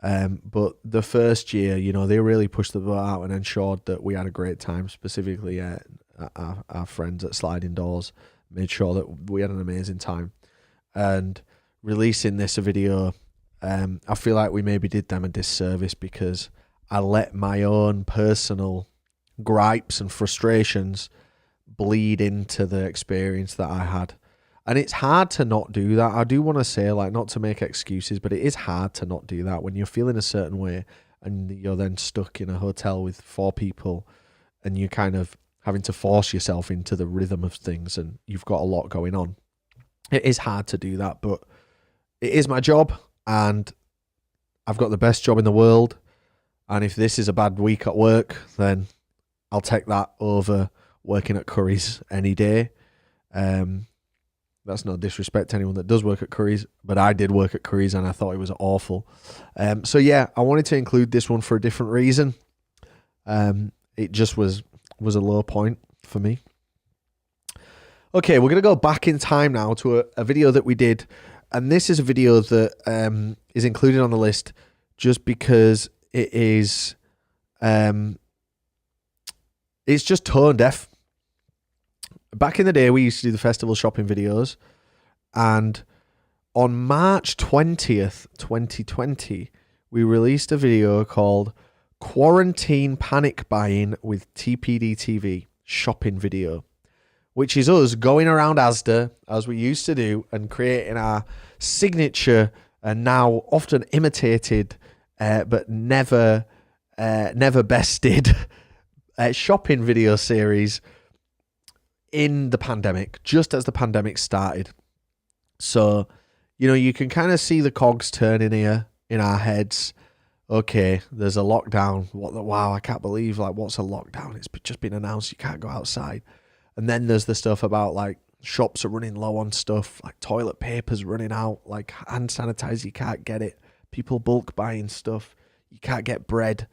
Speaker 1: But the first year, they really pushed the boat out and ensured that we had a great time. Specifically, our friends at Sliding Doors made sure that we had an amazing time. And releasing this video, I feel like we maybe did them a disservice because I let my own personal gripes and frustrations bleed into the experience that I had. And it's hard to not do that. I do want to say, like, not to make excuses, but it is hard to not do that when you're feeling a certain way and you're then stuck in a hotel with 4 people and you're kind of having to force yourself into the rhythm of things and you've got a lot going on. It is hard to do that, but it is my job and I've got the best job in the world. And if this is a bad week at work, then I'll take that over working at Curry's any day. That's no disrespect to anyone that does work at Curry's, but I did work at Curry's and I thought it was awful. So yeah, I wanted to include this one for a different reason. It just was a low point for me. Okay, we're going to go back in time now to a video that we did. And this is a video that is included on the list just because it is, it's just tone deaf. Back in the day, we used to do the festival shopping videos, and on March 20th, 2020, we released a video called Quarantine Panic Buying with TPD TV shopping video, which is us going around Asda, as we used to do, and creating our signature and now often imitated, but never bested shopping video series in the pandemic, just as the pandemic started. So, you can kind of see the cogs turning here in our heads. Okay, there's a lockdown. Wow, I can't believe, what's a lockdown? It's just been announced you can't go outside. And then there's the stuff about, shops are running low on stuff, toilet paper's running out, hand sanitizer, you can't get it. People bulk buying stuff. You can't get bread.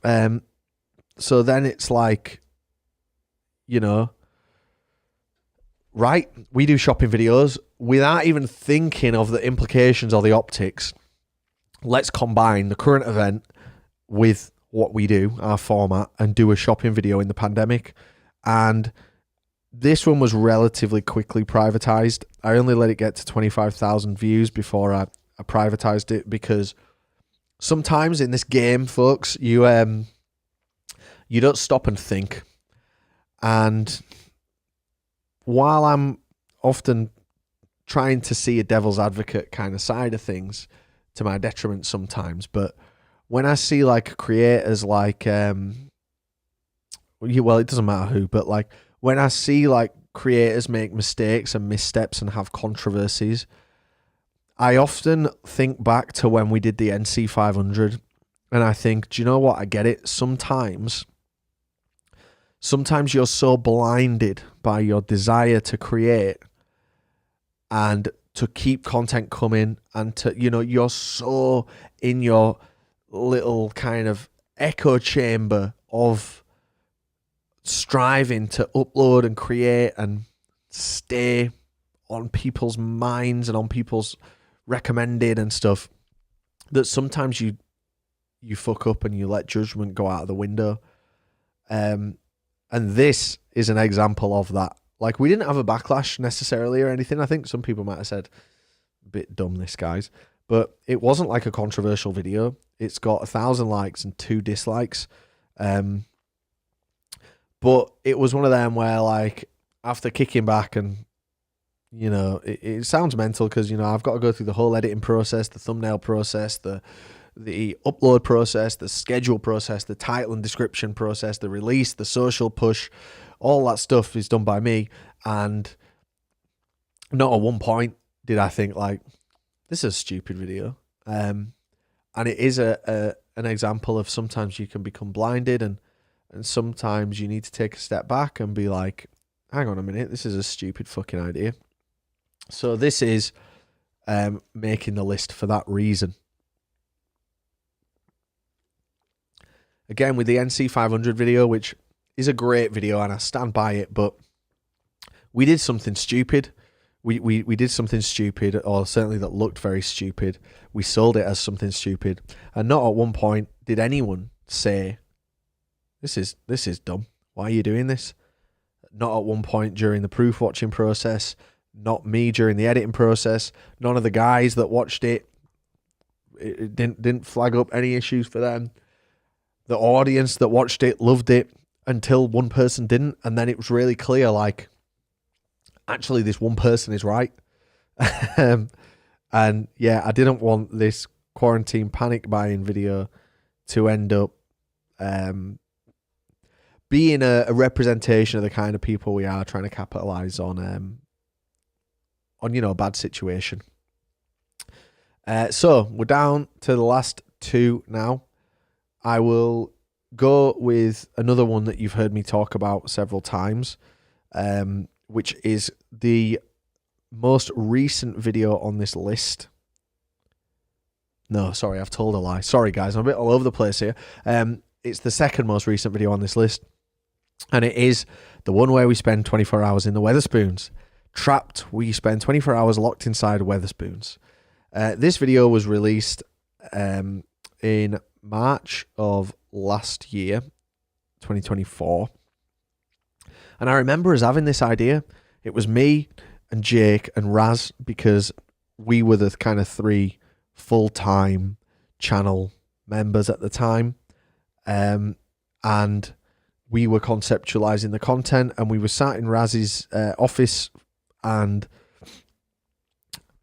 Speaker 1: So then it's right, we do shopping videos without even thinking of the implications or the optics. Let's combine the current event with what we do, our format, and do a shopping video in the pandemic. And this one was relatively quickly privatized. I only let it get to 25,000 views before I privatized it, because sometimes in this game, folks, you don't stop and think. And while I'm often trying to see a devil's advocate kind of side of things, to my detriment sometimes, but when I see like creators like, well, it doesn't matter who, but like when I see like creators make mistakes and missteps and have controversies, I often think back to when we did the NC 500, and I think, do you know what? I get it. Sometimes you're so blinded by your desire to create and to keep content coming, and to, you're so in your little kind of echo chamber of striving to upload and create and stay on people's minds and on people's recommended and stuff, that sometimes you fuck up and you let judgment go out of the window. And this is an example of that. Like, we didn't have a backlash necessarily or anything. I think some people might have said, a bit dumb, this guy's. But it wasn't like a controversial video. It's got 1,000 likes and 2 dislikes. But it was one of them where, like, after kicking back and, it sounds mental because, I've got to go through the whole editing process, the thumbnail process, the upload process, the schedule process, the title and description process, the release, the social push, all that stuff is done by me. And not at one point did I think, like, this is a stupid video. And it is an example of sometimes you can become blinded, and sometimes you need to take a step back and be like, hang on a minute, this is a stupid fucking idea. So this is making the list for that reason. Again, with the NC 500 video, which is a great video and I stand by it, but we did something stupid. We did something stupid, or certainly that looked very stupid. We sold it as something stupid, and not at one point did anyone say, this is dumb. Why are you doing this? Not at one point during the proof watching process, not me during the editing process, none of the guys that watched it didn't flag up any issues for them. The audience that watched it loved it until one person didn't, and then it was really clear, like, actually this one person is right. And yeah, I didn't want this quarantine panic buying video to end up being a representation of the kind of people we are, trying to capitalize on a bad situation. So we're down to the last 2 now. I will go with another one that you've heard me talk about several times, which is the most recent video on this list. No, sorry, I've told a lie. Sorry, guys, I'm a bit all over the place here. It's the second most recent video on this list, and it is the one where we spend 24 hours in the Wetherspoons. Trapped, we spend 24 hours locked inside Wetherspoons. This video was released in March of last year, 2024. And I remember us having this idea. It was me and Jake and Raz, because we were the kind of 3 full-time channel members at the time. And we were conceptualizing the content, and we were sat in Raz's office, and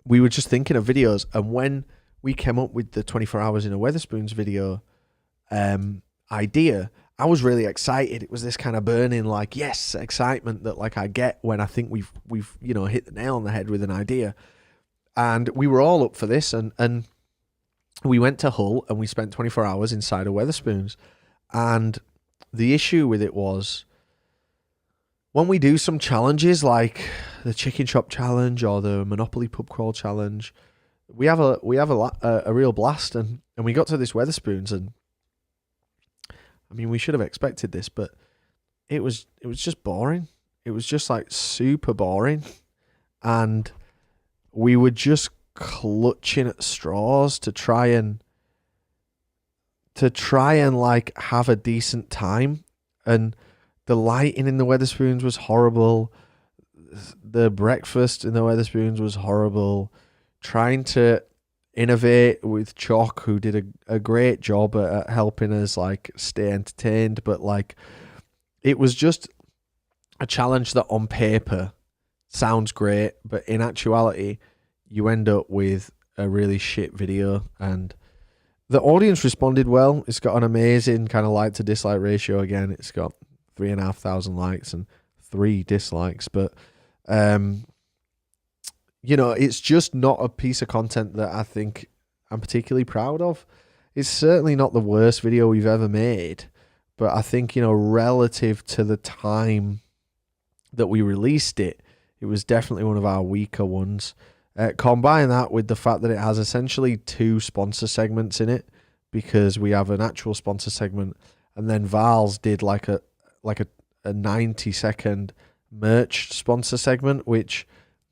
Speaker 1: we were just thinking of videos. And when we came up with the 24 hours in a Wetherspoons video idea, I was really excited. It was this kind of burning, like, yes, excitement that, like, I get when I think we've hit the nail on the head with an idea. And we were all up for this, and we went to Hull and we spent 24 hours inside of Wetherspoons. And the issue with it was, when we do some challenges like the chicken shop challenge or the Monopoly pub crawl challenge, we have a real blast. And we got to this Wetherspoons, and I mean, we should have expected this, but it was just boring. it was just like super boring. And we were just clutching at straws to try and like have a decent time. And the lighting in the Weatherspoons was horrible. The breakfast in the Weatherspoons was horrible. Trying to innovate with Chalk, who did a great job at helping us like stay entertained, but like it was just a challenge that on paper sounds great, but in actuality you end up with a really shit video. And the audience responded well. It's got an amazing kind of like to dislike ratio. Again, it's got 3,500 likes and 3 dislikes, but you know, it's just not a piece of content that I think I'm particularly proud of. It's certainly not the worst video we've ever made, but I think, you know, relative to the time that we released it, it was definitely one of our weaker ones. Combine that with the fact that it has essentially 2 sponsor segments in it, because we have an actual sponsor segment, and then Val's did like a 90-second merch sponsor segment, which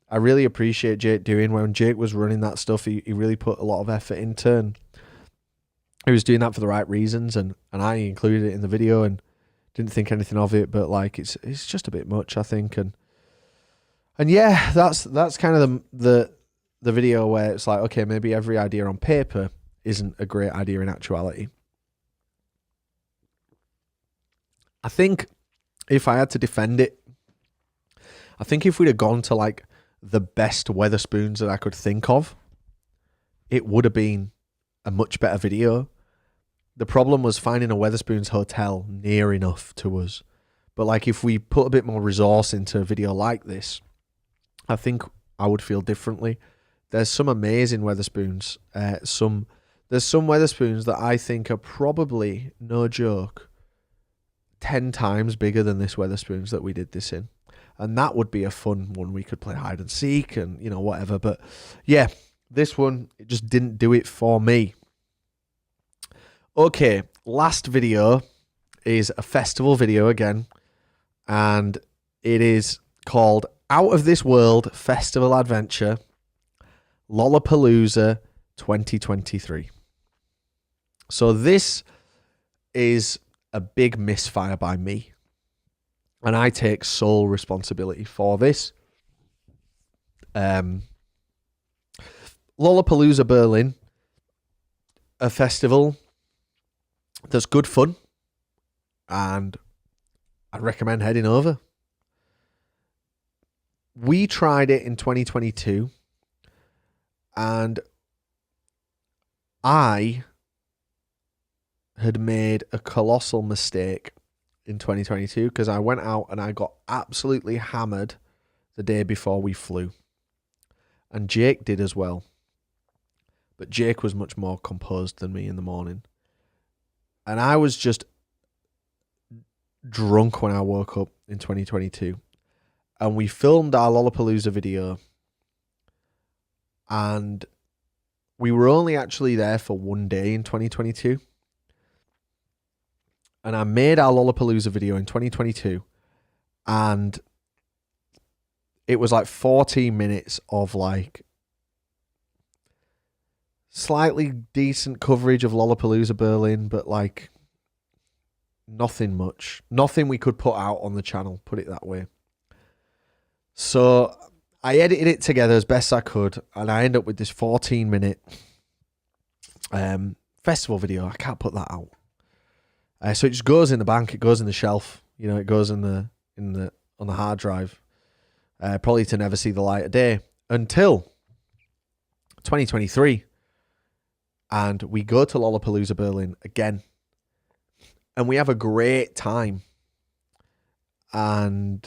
Speaker 1: I really appreciate Jake doing. When Jake was running that stuff, he really put a lot of effort into, and he was doing that for the right reasons, and I included it in the video and didn't think anything of it, but like it's just a bit much, I think. And yeah, that's kind of the video where it's like, okay, maybe every idea on paper isn't a great idea in actuality. I think if I had to defend it, I think if we'd have gone to like the best Weatherspoons that I could think of, it would have been a much better video. The problem was finding a Weatherspoons hotel near enough to us. But like if we put a bit more resource into a video like this, I think I would feel differently. There's some amazing Weatherspoons. There's some Weatherspoons that I think are probably, no joke, 10 times bigger than this Weatherspoons that we did this in. And that would be a fun one. We could play hide and seek and, you know, whatever. But yeah, this one, it just didn't do it for me. Okay, last video is a festival video again. And it is called Out of This World Festival Adventure Lollapalooza 2023. So this is a big misfire by me. And I take sole responsibility for this. Lollapalooza Berlin, a festival that's good fun, and I'd recommend heading over. We tried it in 2022, and I had made a colossal mistake in 2022 because I went out and I got absolutely hammered the day before we flew, and Jake did as well, but Jake was much more composed than me in the morning, and I was just drunk when I woke up in 2022. And we filmed our Lollapalooza video, and we were only actually there for one day in 2022. And I made our Lollapalooza video in 2022, and it was like 14 minutes of like slightly decent coverage of Lollapalooza Berlin, but like nothing much. Nothing we could put out on the channel, put it that way. So I edited it together as best I could, and I end up with this 14-minute festival video. I can't put that out. So it just goes in the bank, it goes in the shelf, you know, it goes on the hard drive, probably to never see the light of day until 2023, and we go to Lollapalooza Berlin again, and we have a great time, and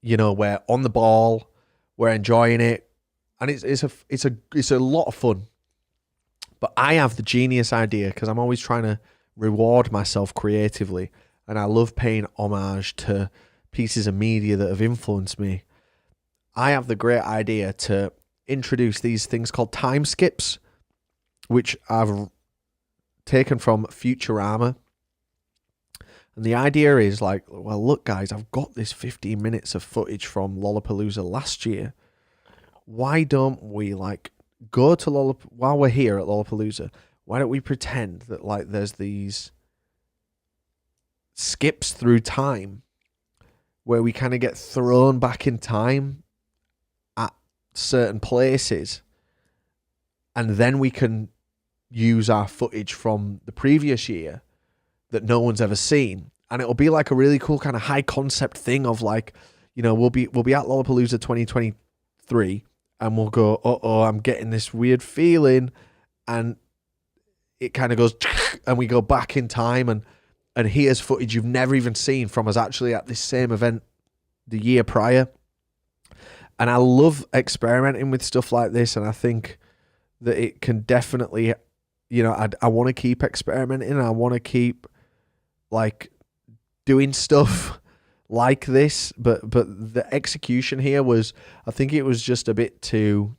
Speaker 1: you know, we're on the ball, we're enjoying it, and it's a lot of fun. But I have the genius idea, because I'm always trying to reward myself creatively, and I love paying homage to pieces of media that have influenced me. I have the great idea to introduce these things called time skips, which I've taken from Futurama. And the idea is like, well, look, guys, I've got this 15 minutes of footage from Lollapalooza last year. Why don't we like go to while we're here at Lollapalooza? Why don't we pretend that like there's these skips through time where we kind of get thrown back in time at certain places, and then we can use our footage from the previous year that no one's ever seen, and it'll be like a really cool kind of high concept thing of like, you know, we'll be at Lollapalooza 2023, and we'll go, I'm getting this weird feeling, and it kind of goes, and we go back in time, and here's footage you've never even seen from us actually at this same event the year prior. And I love experimenting with stuff like this, and I think that it can definitely, you know, I want to keep experimenting. I want to keep like doing stuff like this, but the execution here was, I think it was just a bit too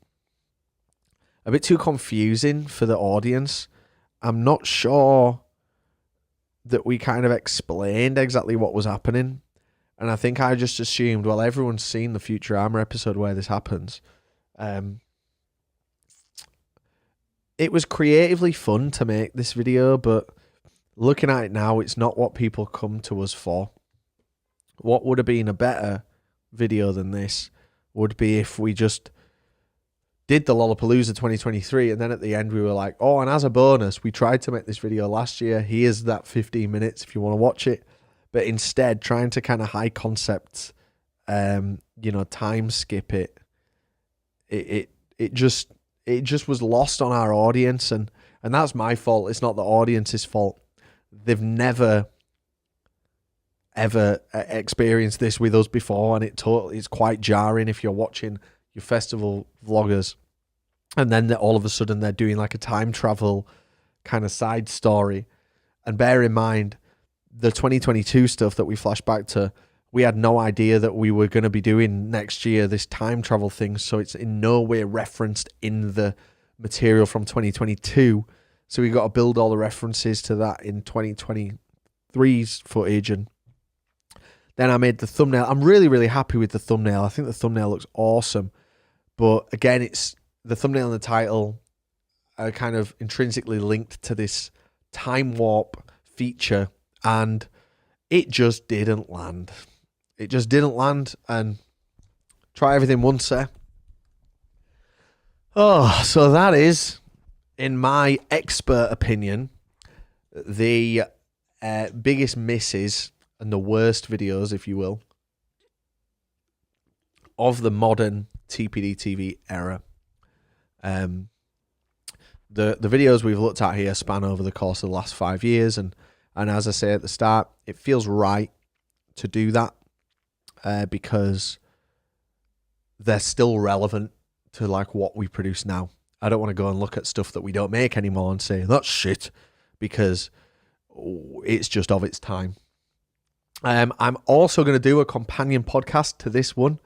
Speaker 1: confusing for the audience. I'm not sure that we kind of explained exactly what was happening. And I think I just assumed, well, everyone's seen the Futurama episode where this happens. It was creatively fun to make this video, but looking at it now, it's not what people come to us for. What would have been a better video than this would be if we just did the Lollapalooza 2023, and then at the end we were like, oh, and as a bonus, we tried to make this video last year. Here's that 15 minutes if you want to watch it. But instead, trying to kind of high concept, you know, time skip it. It just was lost on our audience, and that's my fault. It's not the audience's fault. They've never ever experienced this with us before, and it's quite jarring if you're watching your festival vloggers, and then all of a sudden they're doing like a time travel kind of side story. And bear in mind, the 2022 stuff that we flash back to, we had no idea that we were going to be doing next year, this time travel thing. So it's in no way referenced in the material from 2022. So we got to build all the references to that in 2023's footage. And then I made the thumbnail. I'm really, really happy with the thumbnail. I think the thumbnail looks awesome. But again, it's the thumbnail and the title are kind of intrinsically linked to this time warp feature, and it just didn't land. It just didn't land, and try everything once, eh? Oh, so that is, in my expert opinion, the biggest misses and the worst videos, if you will, of the modern TPD TV era. The videos we've looked at here span over the course of the last 5 years, and as I say at the start, it feels right to do that because they're still relevant to like what we produce now. I don't want to go and look at stuff that we don't make anymore and say that's shit because it's just of its time. I'm also going to do a companion podcast to this one.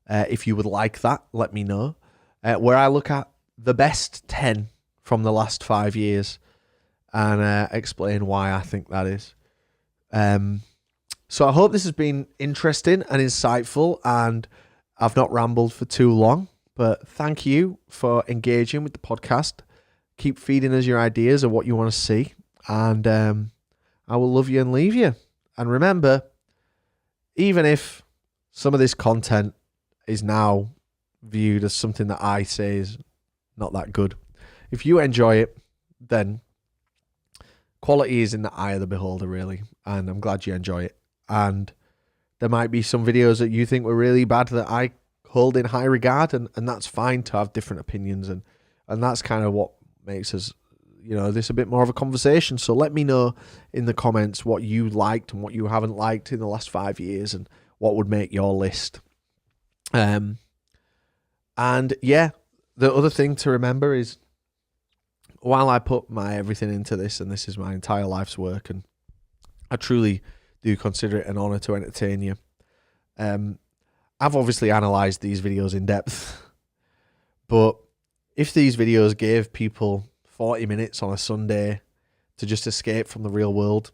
Speaker 1: If you would like that, let me know. Where I look at the best 10 from the last 5 years and explain why I think that is. So I hope this has been interesting and insightful, and I've not rambled for too long. But thank you for engaging with the podcast. Keep feeding us your ideas of what you want to see, and I will love you and leave you. And remember, even if some of this content is now viewed as something that I say is not that good, if you enjoy it, then quality is in the eye of the beholder, really. And I'm glad you enjoy it. And there might be some videos that you think were really bad that I hold in high regard, and that's fine to have different opinions, and that's kind of what makes us, you know, this a bit more of a conversation. So let me know in the comments what you liked and what you haven't liked in the last 5 years, and what would make your list. And yeah, the other thing to remember is, while I put my everything into this, and this is my entire life's work, and I truly do consider it an honor to entertain you, I've obviously analyzed these videos in depth, but if these videos gave people 40 minutes on a Sunday to just escape from the real world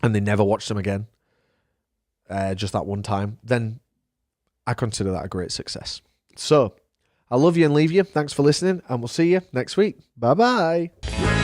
Speaker 1: and they never watch them again, just that one time, then I consider that a great success. So I love you and leave you. Thanks for listening, and we'll see you next week. Bye-bye.